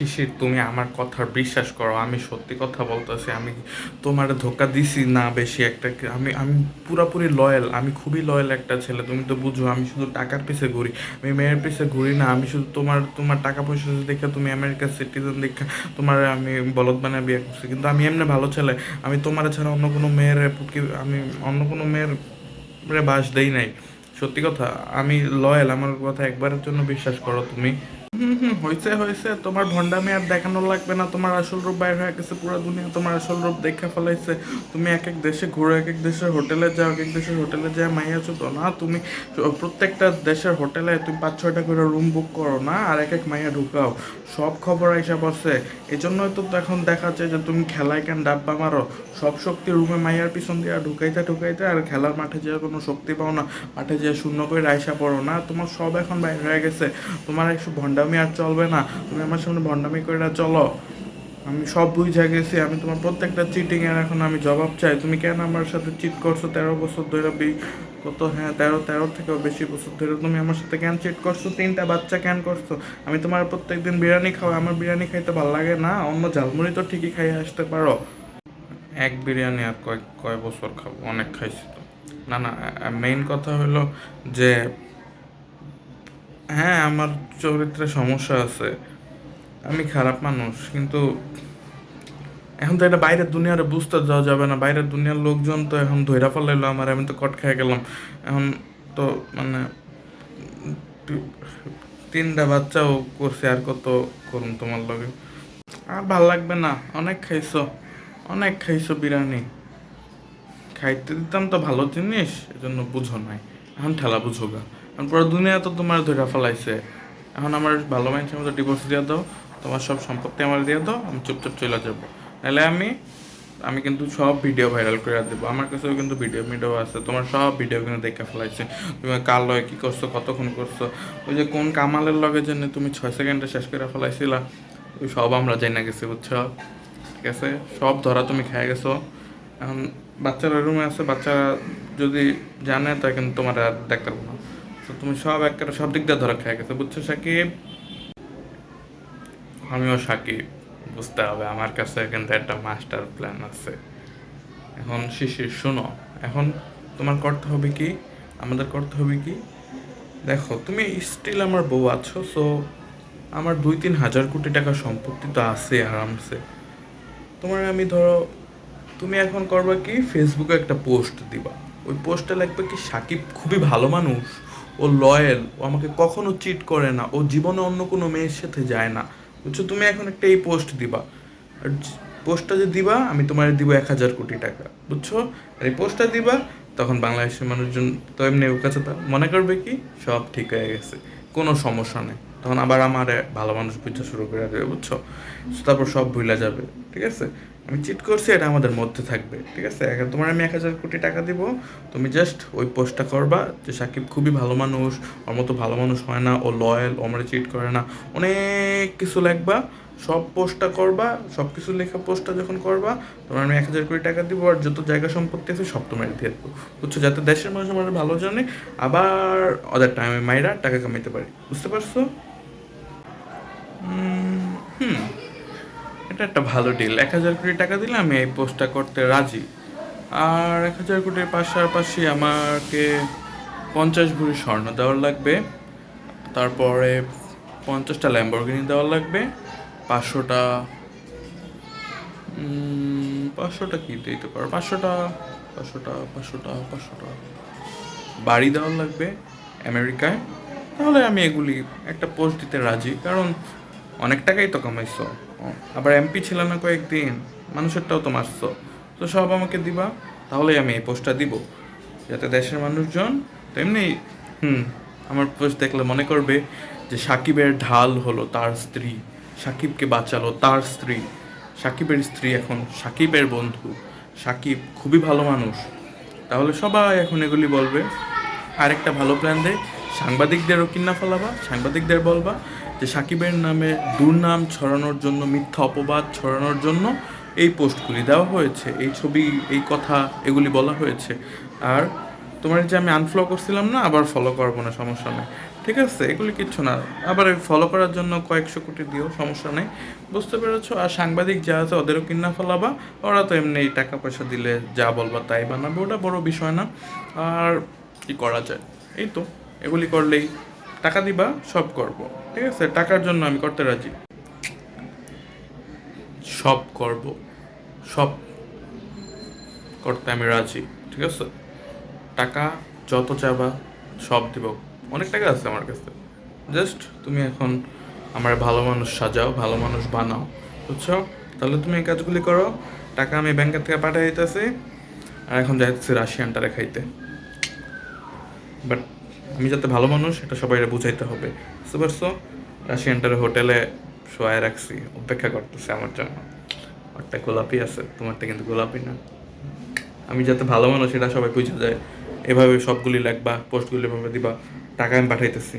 শিশির, তুমি আমার কথা বিশ্বাস করো, আমি সত্যি কথা বলতেছি। আমি তোমার ধোকা দিছি না বেশি একটা। আমি আমি পুরাপুরি লয়াল, আমি খুবই লয়াল একটা ছেলে। তুমি তো বুঝো আমি শুধু টাকার পিছে ঘুরি, আমি মেয়ের পিছে ঘুরি না। আমি শুধু তোমার তোমার টাকা পয়সা দেখে, তুমি আমেরিকার সিটিজেন দেখে তোমার আমি বলদ বানায় বিয়ে করছি, কিন্তু আমি এমনি ভালো ছেলে। আমি তোমার ছাড়া অন্য কোনো মেয়ের আমি অন্য কোনো মেয়ের বাস দেই নাই। সত্যি কথা, আমি লয়াল। আমার কথা একবারের জন্য বিশ্বাস করো তুমি। হুম হুম, হয়েছে হয়েছে, তোমার ভণ্ডামি আর দেখানো লাগবে না। তোমার আসল রূপ বাইর হয়ে গেছে, পুরো দুনিয়া তোমার আসল রূপ দেখে ফেলাইছে। তুমি এক এক দেশে ঘুরো, এক এক দেশের হোটেলে যাও, এক এক দেশের হোটেলে যাও মাইয়া চুতো না তুমি। প্রত্যেকটা দেশের হোটেলে তুমি 5-6টা করে রুম বুক করো না, আর এক এক মাইয়া ঢুকাও। সব খবর আইসা বসে। এই জন্যই তো এখন দেখা যায় যে তুমি খেলায় কেন ডাব্বা মারো। সব শক্তি রুমে মাইয়ার পিছন দিয়ে ঢুকাইতে ঢুকাইতে, আর খেলার মাঠে যে কোনো শক্তি পাও না। মাঠে যে শূন্য করে আইসা পড়ো না, তোমার সব এখন বাইরে হয়ে গেছে। তোমার একটু ভণ্ডামি আর চলবে না। তুমি আমার সামনে ভণ্ডামি করে চলো। আমি সব বুঝে গেছি। আমি তোমার প্রত্যেকটা চিটিং এর এখন আমি জবাব চাই। তুমি কেন আমার সাথে চিট করছো 13 বছর ধরে? কত, হ্যাঁ, 13 থেকেও বেশি বছর ধরে তুমি আমার সাথে কেন চিট করছো? 3টা বাচ্চা কেন করছো? আমি তোমার প্রত্যেকদিন বিরিয়ানি খাও, আমার বিরিয়ানি খাইতে ভালো লাগে না? অন্য ঝালমুড়ি তো ঠিকই খাইয়ে আসতে পারো। এক বিরিয়ানি আর কয় কয় বছর খাবো? অনেক খাইছি তো। না না, মেইন কথা হলো যে হ্যাঁ, আমার চরিত্রে সমস্যা আছে। আমি খারাপ মানুষ, কিন্তু এখন তো এটা বাইরের দুনিয়ারে বুঝতে যাওয়া যাবে না। বাইরের দুনিয়ার লোকজন তো এখন ধইরা ফেলাইলো আমার, আমি তো কট খেয়ে গেলাম। এখন তো মানে 3টা বাচ্চাও করছে, আর কত করুন তোমার লগে? আর ভাল লাগবে না। অনেক খাইছো, অনেক খাইছো বিরিয়ানি। খাইতে দিতাম তো ভালো জিনিস, এজন্য বুঝো নাই। এখন ঠেলা বুঝো গা। এখন পুরো দুনিয়া তো তোমার ধইরা ফেলাইছে। এখন আমার ভালো মানুষের মতো ডিভোর্স দিয়ে দাও, তোমার সব সম্পত্তি আমার দিয়ে দাও, আমি চুপচাপ চলে যাবো। নাহলে আমি আমি কিন্তু সব ভিডিও ভাইরাল করে দেবো। আমার কাছেও কিন্তু ভিডিও ভিডিও আছে, তোমার সব ভিডিও কিন্তু দেখে ফেলাইছে। তুমি কার লগে কী করছো, কতক্ষণ করছো, ওই যে কোন কামালের লগে জন্য তুমি 6 সেকেন্ডে শেষ করে ফেলাইছিলা, ওই সব আমরা যাই না গেছি, বুঝছো? ঠিক আছে, সব ধরা তুমি খেয়ে গেছো। এখন বাচ্চারা রুমে আছে, বাচ্চারা যদি জানে তা কিন্তু তোমার আর দেখতে পাবো না। তো তুমি সব একটা সব দিক দিয়ে ধরা খেয়ে গেছো, বুঝছো সাকিব? আমিও সাকিব, বুঝতে হবে। আমার কাছে কিন্তু একটা মাস্টার প্ল্যান আছে। এখন শিশির শোনো, এখন তোমার করতে হবে কি, আমাদের করতে হবে কি, দেখো তুমি স্টিল আমার বউ আছো, সো আমার 2-3 হাজার কোটি টাকা সম্পত্তি তো আছে আরামসে। তোমার আমি ধরো, তুমি এখন করবা কি, ফেসবুকে একটা পোস্ট দিবা। ওই পোস্টে লিখবে কি, সাকিব খুবই ভালো মানুষ, ও লয়াল, ও আমাকে কখনো চিট করে না, ও জীবনে অন্য কোনো মেয়ের সাথে যায় না। বুঝছো? তুমি এখন একটা এই পোস্ট দিবা। আর পোস্টটা যে দিবা, আমি তোমার দিব 1,000 কোটি টাকা, বুঝছো? আর এই পোস্টটা দিবা, তখন বাংলাদেশের মানুষজন তো এমনি ওর কাছে তো মনে করবে কি সব ঠিক হয়ে গেছে, কোনো সমস্যা নেই। তখন আবার আমার ভালো মানুষ বুঝতে শুরু করে দেবে, বুঝছো? তারপর সব ভুলে যাবে। ঠিক আছে, আমি চিট করছি, এটা আমাদের মধ্যে থাকবে। ঠিক আছে, এখন তোমার আমি 1,000 কোটি টাকা দিব। তুমি জাস্ট ওই পোস্টটা করবা যে সাকিব খুবই ভালো মানুষ, ওর মতো ভালো মানুষ হয় না, ও লয়াল, ও আমরা চিট করে না, অনেক কিছু লিখবা। সব পোস্টটা করবা, সব কিছু লেখা পোস্টটা যখন করবা, তোমার আমি 1,000 কোটি টাকা দিব, আর যত জায়গা সম্পত্তি আছে সব তোমার দিয়ে দেবো। বুঝছো? যাতে দেশের মানুষ আমার ভালো জানে, আবার ওদের টাইমে মাইরা টাকা কামাইতে পারি। বুঝতে পারছো? হুম, এটা একটা ভালো ডিল। 1,000 কোটি টাকা দিলে আমি এই পোস্টটা করতে রাজি। আর 1,000 কোটির পাশাপাশি আমাকে 50 ভরি স্বর্ণ দেওয়ার লাগবে। তারপরে 50টা ল্যাম্বরগিনি দেওয়ার লাগবে। 500টা 500টা কি দিতে পারো? 500টা বাড়ি দেওয়ার লাগবে আমেরিকায়। তাহলে আমি এগুলি একটা পোস্ট দিতে রাজি, কারণ অনেক টাকাই তো কামাইছো। আবার এমপি ছিল না কয়েকদিন, মানুষেরটাও তো মারছো। তো সব আমাকে দিবা, তাহলেই আমি এই পোস্টটা দিব, যাতে দেশের মানুষজন তেমনি হুম আমার পোস্ট দেখলে মনে করবে যে সাকিবের ঢাল হলো তার স্ত্রী, সাকিবকে বাঁচালো তার স্ত্রী, সাকিবের স্ত্রী এখন সাকিবের বন্ধু, সাকিব খুবই ভালো মানুষ। তাহলে সবাই এখন এগুলি বলবে। আরেকটা ভালো প্ল্যান দেয়, সাংবাদিকদেরও কিনা ফেলাবা, সাংবাদিকদের বলবা যে সাকিবের নামে দুর্নাম ছড়ানোর জন্য, মিথ্যা অপবাদ ছড়ানোর জন্য এই পোস্টগুলি দেওয়া হয়েছে, এই ছবি, এই কথা, এগুলি বলা হয়েছে। আর তোমার যে আমি আনফলো করছিলাম না, আবার ফলো করবো না, সমস্যা নেই। ঠিক আছে, এগুলি কিচ্ছু না। আবার ফলো করার জন্য কয়েকশো কোটি দিও, সমস্যা নেই। বুঝতে পেরেছো? আর সাংবাদিক যা আছে ওদেরও কিনা ফেলাবা, ওরা তো এমনি টাকা পয়সা দিলে যা বলবা তাই বানাবে, ওটা বড় বিষয় না। আর কি করা যায়, এই তো এগুলি করলেই, টাকা দিবা সব করব, ঠিক আছে? টাকার জন্য আমি করতে রাজি, সব করব, সব করতে আমি রাজি, ঠিক আছে? টাকা যত চাবা সব দিব, অনেক টাকা আছে আমার কাছে। জাস্ট তুমি এখন আমার ভালো মানুষ সাজাও, ভালো মানুষ বানাও, বুঝছো? তাহলে তুমি এই কাজগুলি করো। টাকা আমি ব্যাংকের থেকে পাঠিয়ে দিতেছি, আর এখন যাইতেছি রাশিয়ানটারে খাইতে। বাট আমি যাতে ভালো মানুষ এটা সবাই বুঝাইতে হবে, বুঝতে পারছো? রাশিয়ানটারে হোটেলে শোয়ায় রাখছি, অপেক্ষা করতেছে আমার জন্য। ওরটা গোলাপি আছে, তোমারটা কিন্তু গোলাপি না। আমি যাতে ভালো মানুষ এটা সবাই বুঝে যায়, এভাবে সবগুলি লিখবা, পোস্টগুলি এভাবে দিবা। টাকা আমি পাঠাইতেছি।